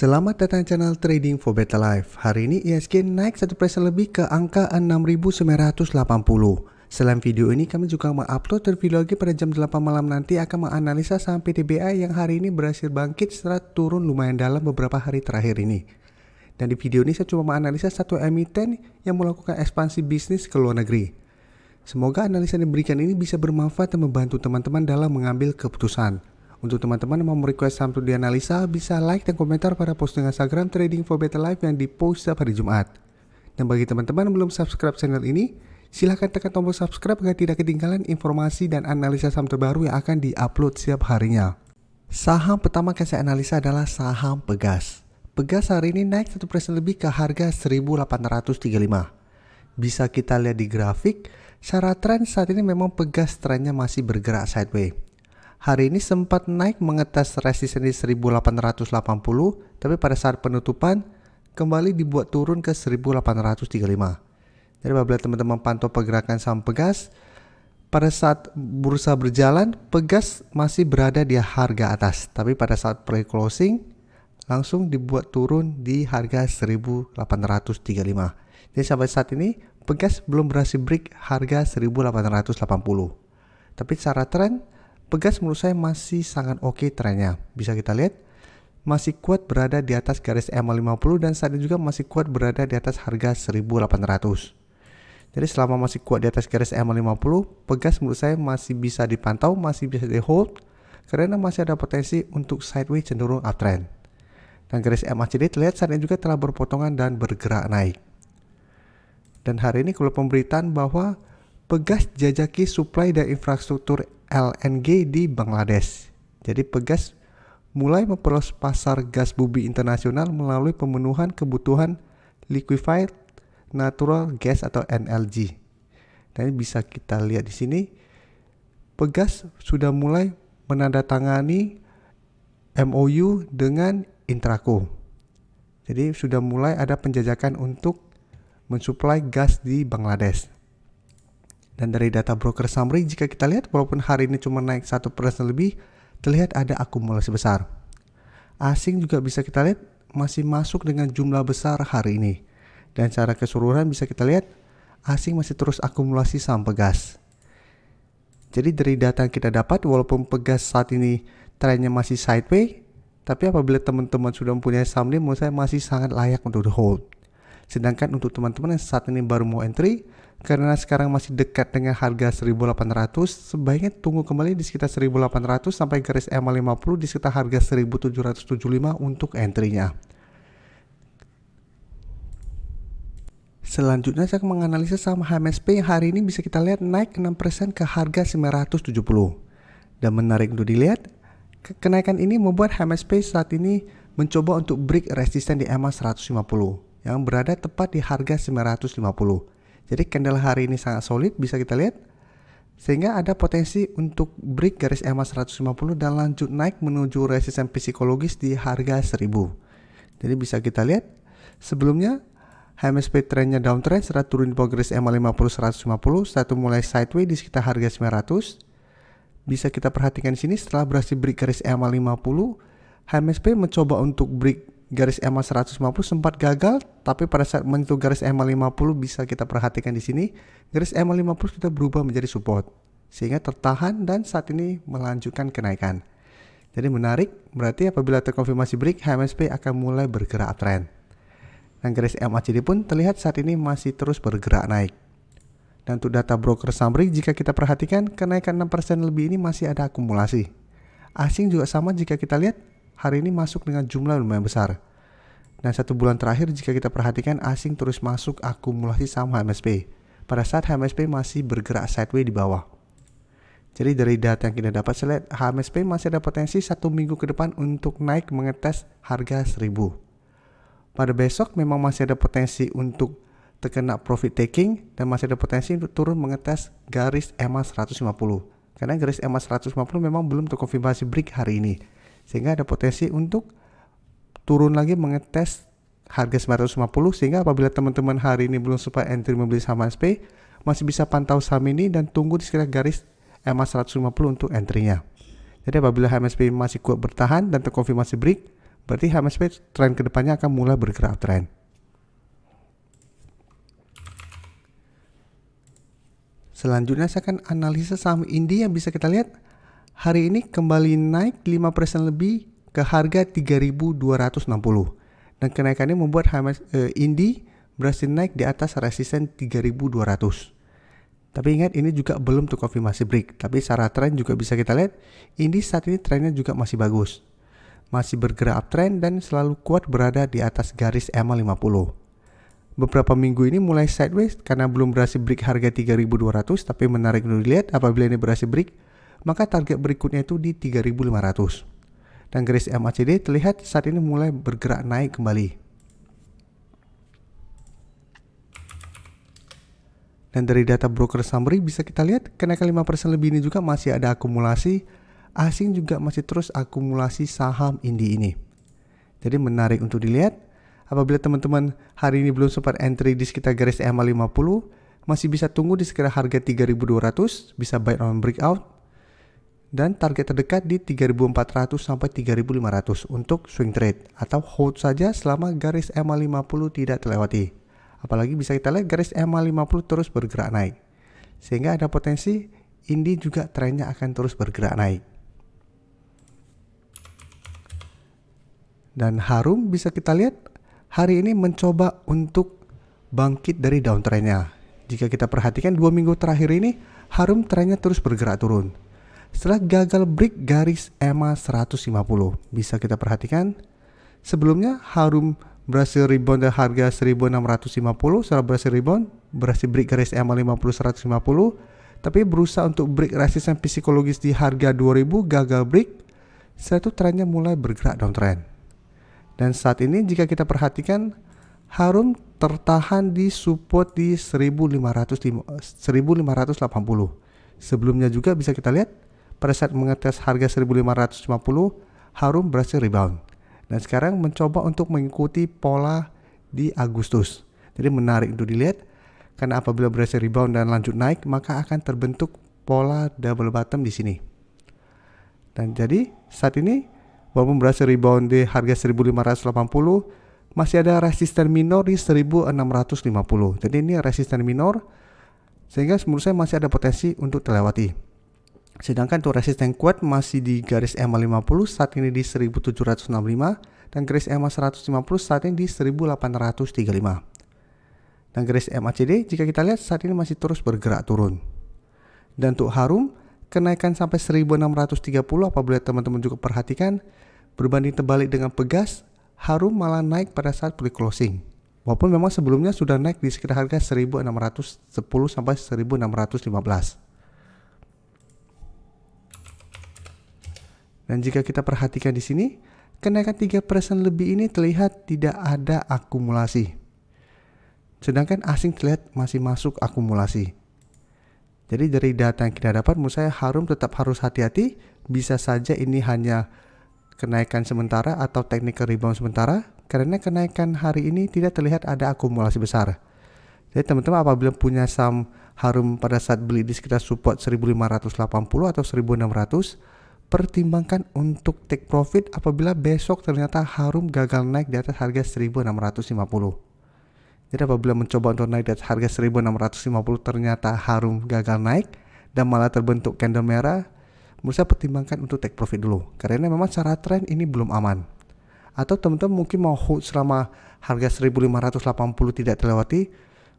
Selamat datang channel Trading for Better Life. Hari ini IHSG naik 1% lebih ke angka 6.980. Selain video ini, kami juga mengupload video lagi pada jam 8 malam nanti akan menganalisa saham PTBA yang hari ini berhasil bangkit setelah turun lumayan dalam beberapa hari terakhir ini. Dan di video ini saya coba menganalisa satu emiten yang melakukan ekspansi bisnis ke luar negeri. Semoga analisa yang diberikan ini bisa bermanfaat dan membantu teman-teman dalam mengambil keputusan. Untuk teman-teman yang mau request saham untuk dianalisa, bisa like dan komentar pada postingan Instagram Trading for Better Life yang dipost setiap hari Jumat. Dan bagi teman-teman yang belum subscribe channel ini, silahkan tekan tombol subscribe agar tidak ketinggalan informasi dan analisa saham terbaru yang akan diupload setiap harinya. Saham pertama yang saya analisa adalah saham Pegas. Pegas hari ini naik 1% lebih ke harga 1.835. Bisa kita lihat di grafik, secara tren saat ini memang Pegas trennya masih bergerak sideways. Hari ini sempat naik mengetes resisten di 1880, tapi pada saat penutupan kembali dibuat turun ke 1835. Jadi apabila teman-teman pantau pergerakan saham Pegas, pada saat bursa berjalan, Pegas masih berada di harga atas, tapi pada saat pre-closing langsung dibuat turun di harga 1835. Jadi sampai saat ini Pegas belum berhasil break harga 1880. Tapi secara tren Pegas menurut saya masih sangat oke trennya. Bisa kita lihat masih kuat berada di atas garis EMA 50 dan saat ini juga masih kuat berada di atas harga 1800. Jadi selama masih kuat di atas garis EMA 50, Pegas menurut saya masih bisa dipantau, masih bisa di hold karena masih ada potensi untuk sideways cenderung uptrend. Dan garis MACD terlihat saat ini juga telah berpotongan dan bergerak naik. Dan hari ini kalau pemberitaan bahwa Pegas jajaki suplai dan infrastruktur LNG di Bangladesh. Jadi Pegas mulai memperluas pasar gas bumi internasional melalui pemenuhan kebutuhan liquefied natural gas atau NLG. Dan bisa kita lihat di sini, Pegas sudah mulai menandatangani MOU dengan Intraco. Jadi sudah mulai ada penjajakan untuk mensuplai gas di Bangladesh. Dan dari data broker summary, jika kita lihat walaupun hari ini cuma naik 1% lebih, terlihat ada akumulasi besar. Asing juga bisa kita lihat masih masuk dengan jumlah besar hari ini. Dan secara keseluruhan bisa kita lihat asing masih terus akumulasi saham Pegas. Jadi dari data yang kita dapat, walaupun Pegas saat ini trennya masih sideways, tapi apabila teman-teman sudah mempunyai saham ini, menurut saya masih sangat layak untuk di hold. Sedangkan untuk teman-teman yang saat ini baru mau entry, karena sekarang masih dekat dengan harga 1800, sebaiknya tunggu kembali di sekitar 1800 sampai garis EMA 50 di sekitar harga 1775 untuk entry-nya. Selanjutnya saya akan menganalisa saham HMSP yang hari ini bisa kita lihat naik 6% ke harga 970. Dan menarik untuk dilihat, kenaikan ini membuat HMSP saat ini mencoba untuk break resisten di EMA 150 yang berada tepat di harga 950. Jadi candle hari ini sangat solid, bisa kita lihat, sehingga ada potensi untuk break garis EMA 150 dan lanjut naik menuju resisten psikologis di harga 1000. Jadi bisa kita lihat, sebelumnya HMSP trennya downtrend setelah turun di bawah garis EMA 50 150, setelah itu mulai sideways di sekitar harga 900. Bisa kita perhatikan di sini, setelah berhasil break garis EMA 50, HMSP mencoba untuk break garis EMA 150 sempat gagal, tapi pada saat menyentuh garis EMA 50 bisa kita perhatikan di sini, garis EMA 50 sudah berubah menjadi support sehingga tertahan dan saat ini melanjutkan kenaikan. Jadi menarik, berarti apabila terkonfirmasi break, HMSP akan mulai bergerak uptrend. Dan garis MACD pun terlihat saat ini masih terus bergerak naik. Dan untuk data broker summary, jika kita perhatikan kenaikan 6% lebih ini masih ada akumulasi. Asing juga sama, jika kita lihat hari ini masuk dengan jumlah lumayan besar. Dan 1 bulan terakhir jika kita perhatikan asing terus masuk akumulasi saham HMSP. Pada saat HMSP masih bergerak sideways di bawah. Jadi dari data yang kita dapat, saya lihat HMSP masih ada potensi 1 minggu ke depan untuk naik mengetes harga 1000. Pada besok memang masih ada potensi untuk terkena profit taking dan masih ada potensi untuk turun mengetes garis EMA 150. Karena garis EMA 150 memang belum terkonfirmasi break hari ini. Sehingga ada potensi untuk turun lagi mengetes harga 950, sehingga apabila teman-teman hari ini belum sempat entry membeli saham HMSP, masih bisa pantau saham ini dan tunggu di sekitar garis EMA 150 untuk entry-nya. Jadi apabila HMSP masih kuat bertahan dan terkonfirmasi break, Berarti HMSP tren kedepannya akan mulai bergerak uptrend. Selanjutnya saya akan analisa saham Indi yang bisa kita lihat hari ini kembali naik 5% lebih ke harga 3.260. Dan kenaikannya membuat Indi berhasil naik di atas resisten 3.200. Tapi ingat ini juga belum terkonfirmasi break. Tapi secara tren juga bisa kita lihat Indi saat ini trennya juga masih bagus. Masih bergerak uptrend dan selalu kuat berada di atas garis EMA 50. Beberapa minggu ini mulai sideways karena belum berhasil break harga 3.200. Tapi menarik untuk dilihat apabila ini berhasil break, maka target berikutnya itu di 3.500. Dan garis MACD terlihat saat ini mulai bergerak naik kembali. Dan dari data broker summary bisa kita lihat kenaikan 5% lebih ini juga masih ada akumulasi. Asing juga masih terus akumulasi saham Indi ini. Jadi menarik untuk dilihat. Apabila teman-teman hari ini belum sempat entry di sekitar garis EMA 50, masih bisa tunggu di sekitar harga 3.200, bisa buy on breakout. Dan target terdekat di 3.400 sampai 3.500 untuk swing trade. Atau hold saja selama garis EMA 50 tidak terlewati. Apalagi bisa kita lihat garis EMA 50 terus bergerak naik. Sehingga ada potensi Indi juga trennya akan terus bergerak naik. Dan Harum bisa kita lihat hari ini mencoba untuk bangkit dari downtrendnya. Jika kita perhatikan 2 minggu terakhir ini Harum trennya terus bergerak turun. Setelah gagal break garis EMA 150. Bisa kita perhatikan sebelumnya Harum berhasil rebound dari harga 1650, setelah berhasil rebound, berhasil break garis EMA 50 150, tapi berusaha untuk break resisten psikologis di harga 2000, gagal break. Setelah itu trennya mulai bergerak downtrend. Dan saat ini jika kita perhatikan Harum tertahan di support di 1580. Sebelumnya juga bisa kita lihat pada saat mengetes harga 1550, Harum berhasil rebound. Dan sekarang mencoba untuk mengikuti pola di Agustus. Jadi menarik untuk dilihat karena apabila berhasil rebound dan lanjut naik maka akan terbentuk pola double bottom di sini. Dan jadi saat ini walaupun berhasil rebound di harga 1580 masih ada resisten minor di 1650. Jadi ini resisten minor sehingga menurut saya masih ada potensi untuk terlewati. Sedangkan untuk resisten kuat masih di garis EMA 50 saat ini di 1765 dan garis EMA 150 saat ini di 1835. Dan garis MACD jika kita lihat saat ini masih terus bergerak turun. Dan untuk Harum kenaikan sampai 1630 apabila teman-teman juga perhatikan berbanding terbalik dengan Pegas, Harum malah naik pada saat pre-closing. Walaupun memang sebelumnya sudah naik di sekitar harga 1610 sampai 1615. Dan jika kita perhatikan di sini, kenaikan 3% lebih ini terlihat tidak ada akumulasi. Sedangkan asing terlihat masih masuk akumulasi. Jadi dari data yang kita dapat menurut saya Harum tetap harus hati-hati. Bisa saja ini hanya kenaikan sementara atau technical rebound sementara. Karena kenaikan hari ini tidak terlihat ada akumulasi besar. Jadi teman-teman apabila punya saham Harum pada saat beli di sekitar support 1580 atau 1600, pertimbangkan untuk take profit apabila besok ternyata Harum gagal naik di atas harga 1650. Jadi apabila mencoba untuk naik di atas harga 1650 ternyata Harum gagal naik dan malah terbentuk candle merah, menurut saya pertimbangkan untuk take profit dulu. Karena memang secara tren ini belum aman. Atau teman-teman mungkin mau hold selama harga 1580 tidak terlewati,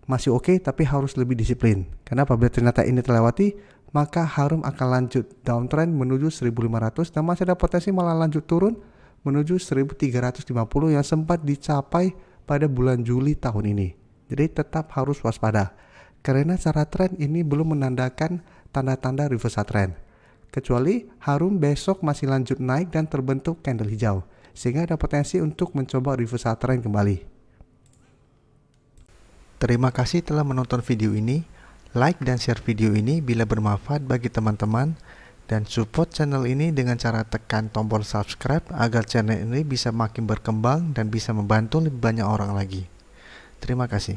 masih oke, tapi harus lebih disiplin. Karena apabila ternyata ini terlewati, maka Harum akan lanjut downtrend menuju 1500 dan masih ada potensi malah lanjut turun menuju 1350 yang sempat dicapai pada bulan Juli tahun ini. Jadi tetap harus waspada karena secara tren ini belum menandakan tanda-tanda reversal trend. Kecuali Harum besok masih lanjut naik dan terbentuk candle hijau sehingga ada potensi untuk mencoba reversal trend kembali. Terima kasih telah menonton video ini. Like dan share video ini bila bermanfaat bagi teman-teman dan support channel ini dengan cara tekan tombol subscribe agar channel ini bisa makin berkembang dan bisa membantu lebih banyak orang lagi. Terima kasih.